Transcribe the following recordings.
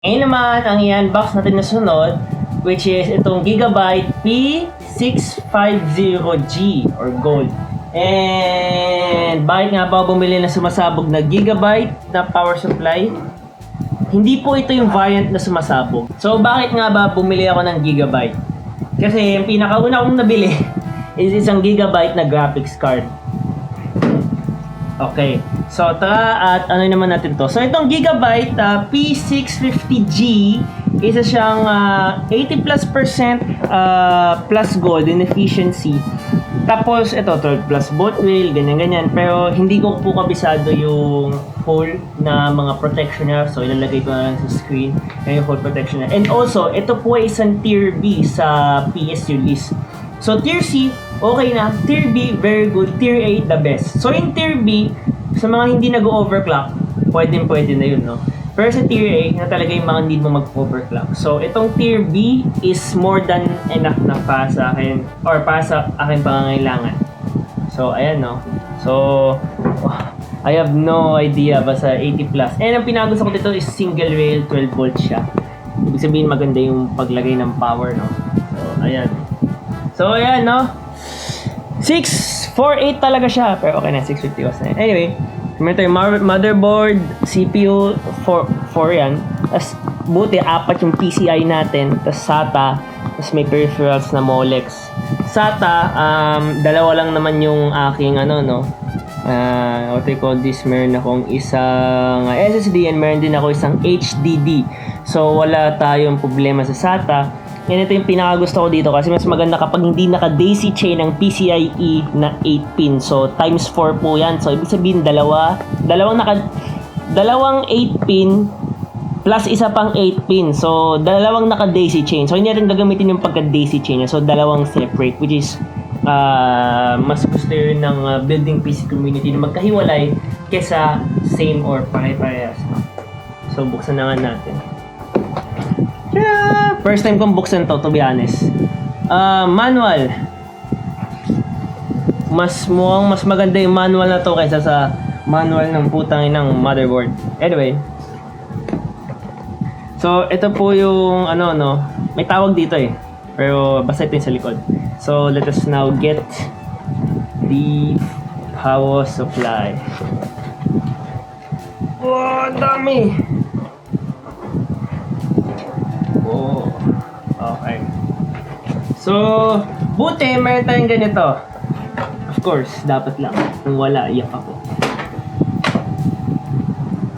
Ngayon naman, ang i-unbox natin na sunod, which is itong Gigabyte P650G or Gold. And bakit nga ba bumili na sumasabog na Gigabyte na power supply? Hindi po ito yung variant na sumasabog. So bakit nga ba bumili ako ng Gigabyte? Kasi yung pinakauna kong nabili is isang Gigabyte na graphics card. Okay. So, tara at ano naman natin to. So, itong Gigabyte P650G, isa siyang 80+% plus gold in efficiency. Tapos, ito, 12 plus bolt rail, ganyan-ganyan. Pero, hindi ko po kabisado yung full na mga protection niya. So, ilalagay ko na lang sa screen yung full protection niya. And also, ito po ay isang Tier B sa PSU list. So, Tier C, okay na. Tier B, very good. Tier A, the best. So, yung Tier B, sa mga hindi nag-overclock, pwede na yun, no? Pero sa Tier A, na talaga yung mga need mo mag-overclock. So, itong Tier B is more than enough na para sa akin, or para sa aking pangangailangan. So, ayan, no? So, I have no idea, basta 80 plus. And ang pinagusto ko dito is single rail, 12 volt siya. Ibig sabihin, maganda yung paglagay ng power, no? So, ayan, no? 648 talaga siya. Pero okay na, 650 was na. Anyway, meron tayong motherboard, CPU, 4 yan. Tapos, buti, 4 yung PCI natin. Tapos, SATA. Tapos, may peripherals na Molex. SATA, dalawa lang naman yung aking, what I call this, meron akong isang SSD and meron din ako isang HDD. So, wala tayong problema sa SATA. Yan, ito yung pinakagusto ko dito kasi mas maganda kapag hindi naka-daisy chain ng PCIe na 8-pin. So, times 4 po yan. So, ibig sabihin, dalawang 8-pin plus isa pang 8-pin. So, dalawang naka-daisy chain. So, hindi natin gagamitin yung pagka-daisy chain. So, dalawang separate, which is mas gusto yun ng building PC community na magkahiwalay kesa same or pare-parehas. So, buksan na nga natin. Yeah! First time kong buksan to be honest. Manual. Mukhang mas maganda yung manual na to kaysa sa manual ng putang inang motherboard. Anyway. So, ito po yung may tawag dito eh. Pero basta ito yung sa likod. So, let us now get the power supply. Wow, dami! Oh, okay. So, buti meron tayong ganito. Of course, dapat lang. Kung wala, iyak ako.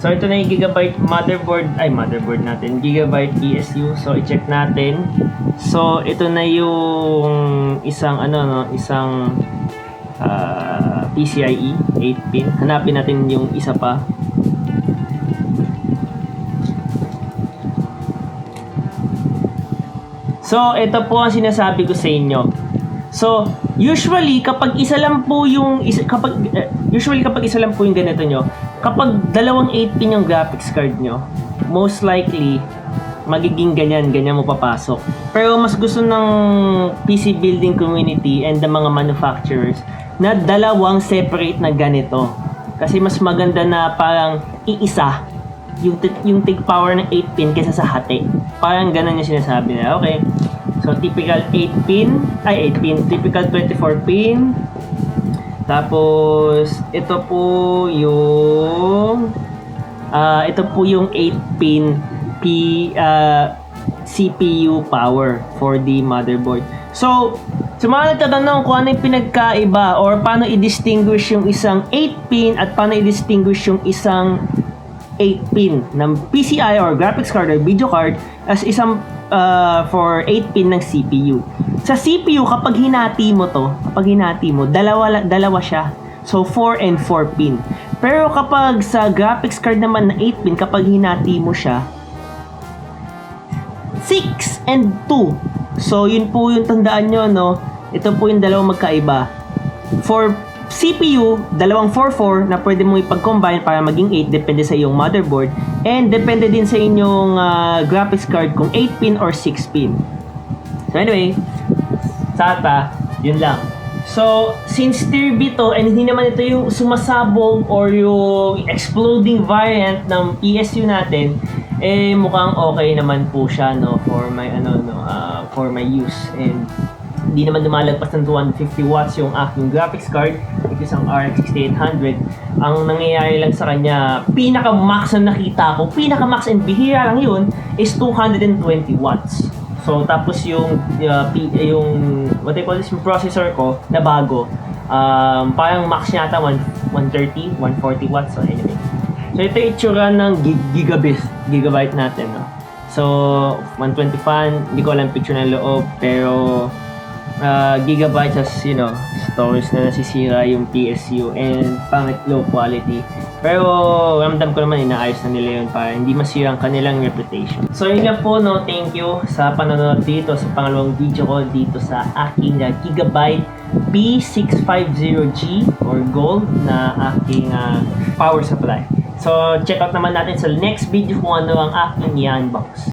So, ito na yung Gigabyte motherboard natin. Gigabyte PSU. So, i-check natin. So, ito na yung isang PCIe 8-pin. Hanapin natin yung isa pa. So, ito po ang sinasabi ko sa inyo. So, usually kapag isa lang po yung ganito nyo, kapag dalawang 8-pin yung graphics card nyo, most likely magiging ganyan mo papasok. Pero mas gusto ng PC building community and the mga manufacturers na dalawang separate na ganito. Kasi mas maganda na parang iisa yung tig power ng 8-pin kaysa sa hati. Parang ganun yung sinasabi nila. Okay. So, typical 8-pin, typical 24-pin. Tapos, ito po yung 8-pin CPU power for the motherboard. So, sa mga nagtatanong kung ano yung pinagkaiba or paano i-distinguish yung isang 8-pin at paano i-distinguish yung isang 8-pin ng PCI or graphics card or video card as isang for 8-pin ng CPU. Sa CPU, kapag hinati mo, dalawa siya. So, 4 and 4 pin. Pero kapag sa graphics card naman na 8-pin, kapag hinati mo siya, 6 and 2. So, yun po yung tandaan nyo, no? Ito po yung dalawang magkaiba. For CPU, dalawang 4-4 na pwede mo ipag-combine para maging 8, depende sa iyong motherboard. And depende din sa inyong graphics card kung 8-pin or 6-pin. So anyway, SATA, yun lang. So, since Tier B to, and hindi naman ito yung sumasabog or yung exploding variant ng PSU natin, eh mukhang okay naman po siya no for my for my use, and hindi naman lumalagpas ng 250 watts yung aking graphics card, which is ang RX 6800. Ang nangyayari lang sa kanya, pinaka-max na nakita ko, pinaka-max and bihira lang yun, is 220 watts. So tapos yung what I call this, yung processor ko na bago, parang max niya ata 130, 140 watts. So anyway. So ito yung itsura ng gigabyte natin, no? So 120 fan, hindi ko alam picture ng loob, pero gigabytes as storage na nasisira yung PSU and pangit low quality. Pero ramdam ko naman inaayos na nila yun para hindi masira ang kanilang reputation. So yun nga po, no, thank you sa panonood dito sa pangalawang video ko dito sa aking Gigabyte P650G or Gold na aking power supply. So check out naman natin sa next video kung ano ang aking i-unbox.